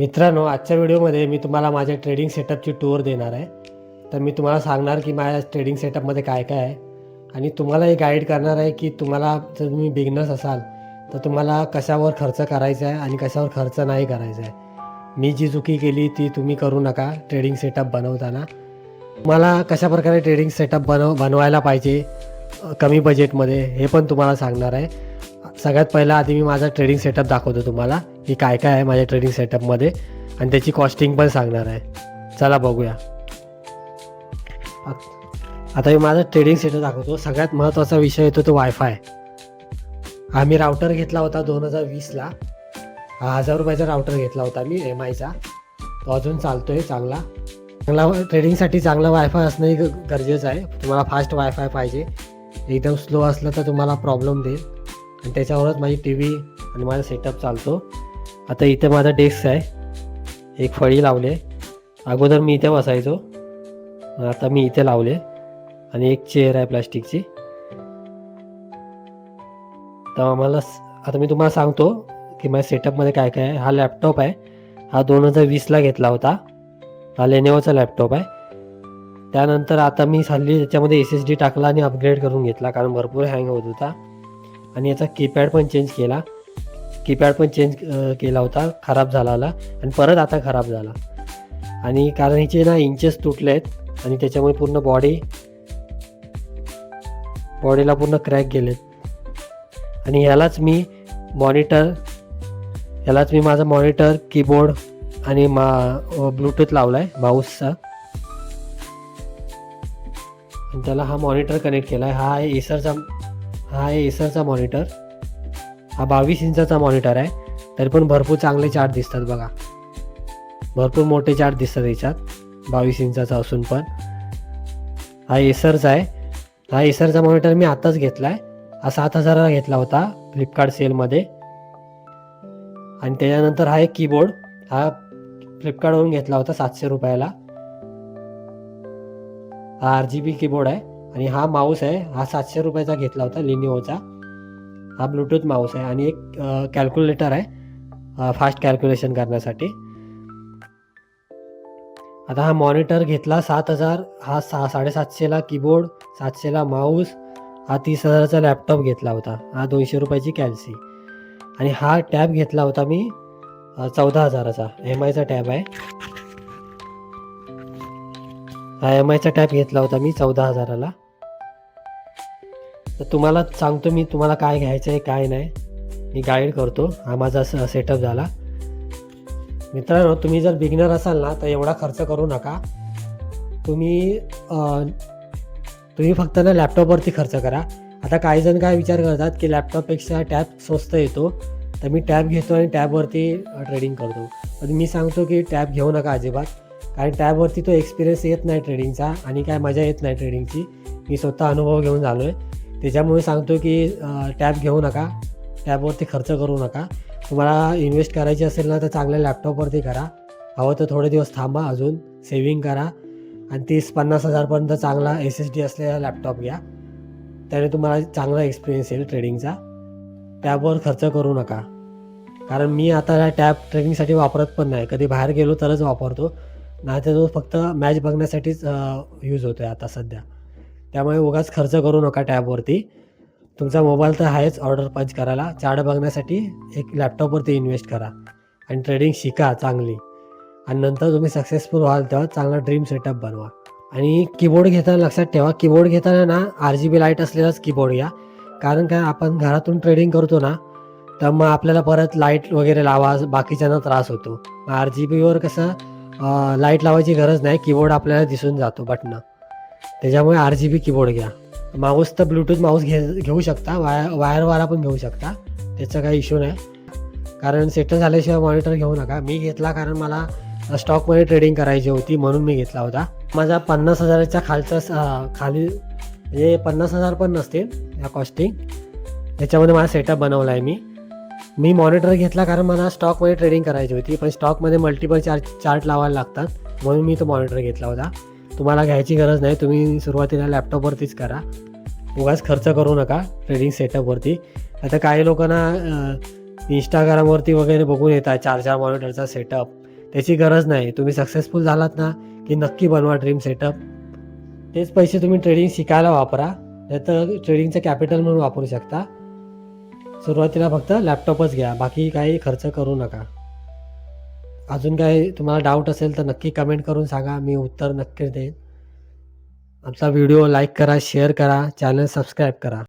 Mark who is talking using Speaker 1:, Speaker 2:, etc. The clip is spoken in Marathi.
Speaker 1: मित्रांनो, आजच्या व्हिडिओमध्ये मी तुम्हाला माझ्या ट्रेडिंग सेटअपची टूर देणार आहे. तर मी तुम्हाला सांगणार की माझ्या ट्रेडिंग सेटअपमध्ये काय काय आहे आणि तुम्हाला हे गाईड करणार आहे की तुम्हाला जर तुम्ही बिगनर्स असाल तर तुम्हाला कशावर खर्च करायचा आहे आणि कशावर खर्च नाही करायचा आहे. मी जी चुकी केली ती तुम्ही करू नका ट्रेडिंग सेटअप बनवताना. तुम्हाला कशाप्रकारे ट्रेडिंग सेटअप बनवायला पाहिजे कमी बजेटमध्ये हे पण तुम्हाला सांगणार आहे. सगळ्यात पहिला आधी मी माझा ट्रेडिंग सेटअप दाखवतो तुम्हाला की काय काय आहे माझ्या ट्रेडिंग सेटअपमध्ये आणि त्याची कॉस्टिंग पण सांगणार आहे. चला बघूया. आता मी माझा ट्रेडिंग सेटअप दाखवतो. सगळ्यात महत्त्वाचा विषय येतो तो वायफाय. आम्ही राउटर घेतला होता 2020ला. 1000 रुपयाचा राउटर घेतला होता मी MIचा. तो अजून चालतो आहे चांगला. ट्रेडिंगसाठी चांगला वायफाय असणंही गरजेचं आहे. तुम्हाला फास्ट वायफाय पाहिजे. एकदम स्लो असलं तर तुम्हाला प्रॉब्लेम देईल आणि त्याच्यावरच माझी TV आणि माझा सेटअप चालतो. आता इथे माझा डेस्क आहे. एक फळी लावले. अगोदर मी इथे बसायचो, आता मी इथे लावले आणि एक चेअर आहे प्लास्टिकची. तर आता मी तुम्हाला सांगतो की माझ्या सेटअपमध्ये काय काय आहे. हा लॅपटॉप आहे. हा 2020ला घेतला होता. हा लेनोवोचा लॅपटॉप आहे. त्यानंतर आता मी हल्ली त्याच्यामध्ये SSD टाकला आणि अपग्रेड करून घेतला कारण भरपूर हँग होत होता. आणि याचा कीपॅड पण चेंज केला होता. खराब झाला आणि परत आता खराब झाला. आणि कारण हिचे ना इंचेस तुटले आहेत आणि त्याच्यामुळे पूर्ण बॉडीला पूर्ण क्रॅक गेलेत. आणि ह्यालाच मी माझा मॉनिटर, कीबोर्ड आणि ब्लूटूथ लावला आहे माऊसचा. आणि त्याला हा मॉनिटर कनेक्ट केला आहे. हा आहे एसरचा मॉनिटर. हा 22 इंचाचा मॉनिटर आहे. तरी पण भरपूर चांगले चार्ट दिसतात बघा. भरपूर मोठे चार्ट दिसतात याच्यात 22 इंचाचा असून पण. हा एसरचा आहे. हा एसरचा मॉनिटर मी आत्ताच घेतला आहे. हा 7000ला घेतला होता फ्लिपकार्ट सेलमध्ये. आणि त्याच्यानंतर हा एक कीबोर्ड. हा फ्लिपकार्टवरून घेतला होता 700 रुपयाला. हा RGB कीबोर्ड आहे. आणि हा माऊस आहे. हा 700 रुपयाचा घेतला होता लेनोवोचा. हा ब्लूटूथ माऊस आहे आणि एक कॅल्क्युलेटर आहे फास्ट कॅल्क्युलेशन करण्यासाठी. आता हा मॉनिटर घेतला 7000. हा 750ला कीबोर्ड, 700ला माऊस. हा 30,000चा लॅपटॉप घेतला होता. हा 200 रुपयाची कॅल्सी. आणि हा टॅब घेतला होता मी 14,000चा. MIचा टॅब आहे. हा MIचा टॅब घेतला होता मी 14,000ला. तर तुम्हाला सांगतो मी तुम्हाला काय घ्यायचं आहे काय नाही. मी गाईड करतो. हा माझा सेटअप झाला. मित्रांनो, तुम्ही जर बिगिनर असाल ना तर एवढा खर्च करू नका. तुम्ही फक्त ना लॅपटॉपवरती खर्च करा. आता काही जण काय विचार करतात की लॅपटॉपपेक्षा टॅब स्वस्त येतो तर मी टॅब घेतो आणि टॅबवरती ट्रेडिंग करतो. पण मी सांगतो की टॅब घेऊ नका अजिबात. कारण टॅबवरती तो एक्सपिरियन्स येत नाही ट्रेडिंगचा आणि काय मजा येत नाही ट्रेडिंगची. मी स्वतः अनुभव घेऊन झालो आहे. त्याच्यामुळे सांगतो की टॅब घेऊ नका. टॅबवरती खर्च करू नका. तुम्हाला इन्व्हेस्ट करायची असेल ना तर चांगल्या लॅपटॉपवरती करा. हवं तर थोडे दिवस थांबा, अजून सेविंग करा आणि 30-50 हजारपर्यंत चांगला SSD असलेला लॅपटॉप घ्या. त्याने तुम्हाला चांगला एक्सपिरियन्स येईल ट्रेडिंगचा. टॅबवर खर्च करू नका. कारण मी आता टॅब ट्रेडिंगसाठी वापरत पण नाही. कधी बाहेर गेलो तरच वापरतो. नाही तर तो फक्त मॅच बघण्यासाठीच यूज होतो आहे आता सध्या. त्यामुळे उगाच खर्च करू नका टॅबवरती. तुमचा मोबाईल तर आहेच ऑर्डर पंच करायला. चार्ट बघण्यासाठी एक लॅपटॉपवरती इन्व्हेस्ट करा आणि ट्रेडिंग शिका चांगली. आणि नंतर तुम्ही सक्सेसफुल व्हाल तेव्हा चांगला ड्रीम सेटअप बनवा. आणि कीबोर्ड घेताना लक्षात ठेवा, कीबोर्ड घेताना ना RGB लाईट असलेलाच कीबोर्ड घ्या. कारण काय आपण घरातून ट्रेडिंग करतो ना तर मग आपल्याला परत लाईट वगैरे लावा, बाकीच्यांना त्रास होतो. RGBवर कसं लाईट लावायची गरज नाही. कीबोर्ड आपल्याला दिसून जातो बटणं. त्याच्यामुळे RGB कीबोर्ड घ्या. माऊस तर ब्लूटूथ माऊस घेऊ शकता. वायरवाला पण घेऊ शकता. त्याचा काही इश्यू नाही. कारण सेटल झाल्याशिवाय मॉनिटर घेऊ नका. मी घेतला कारण मला स्टॉकमध्ये ट्रेडिंग करायची होती म्हणून मी घेतला होता. माझा 50,000च्या खाली म्हणजे 50,000 पण नसतील या कॉस्टिंग. त्याच्यामध्ये माझा सेटअप बनवला आहे मी मॉनिटर घेतला कारण मला स्टॉकमध्ये ट्रेडिंग करायची होती. पण स्टॉकमध्ये मल्टिपल चार्ट लावायला लागतात म्हणून मी तो मॉनिटर घेतला होता. तुम्हाला घ्यायची गरज नाही. तुम्ही सुरुवातीला लॅपटॉपवरतीच करा. उगाच खर्च करू नका ट्रेडिंग सेटअपवरती. आता काही लोकांना इंस्टाग्रामवरती वगैरे बघून येतात 4 मॉनिटरचा सेटअप त्याची गरज नाही. तुम्ही सक्सेसफुल झालात ना की नक्की बनवा ड्रीम सेटअप. तेच पैसे तुम्ही ट्रेडिंग शिकायला वापरा, नाहीतर ट्रेडिंगचं कॅपिटल म्हणून वापरू शकता. सुरुवातीला फक्त लॅपटॉपच घ्या, बाकी काही खर्च करू नका. अजून काही तुम्हाला डाऊट असेल तर नक्की कमेंट करून सांगा, मी उत्तर नक्की देईन. आमचा व्हिडिओ लाईक करा, शेअर करा, चॅनल सबस्क्राईब करा.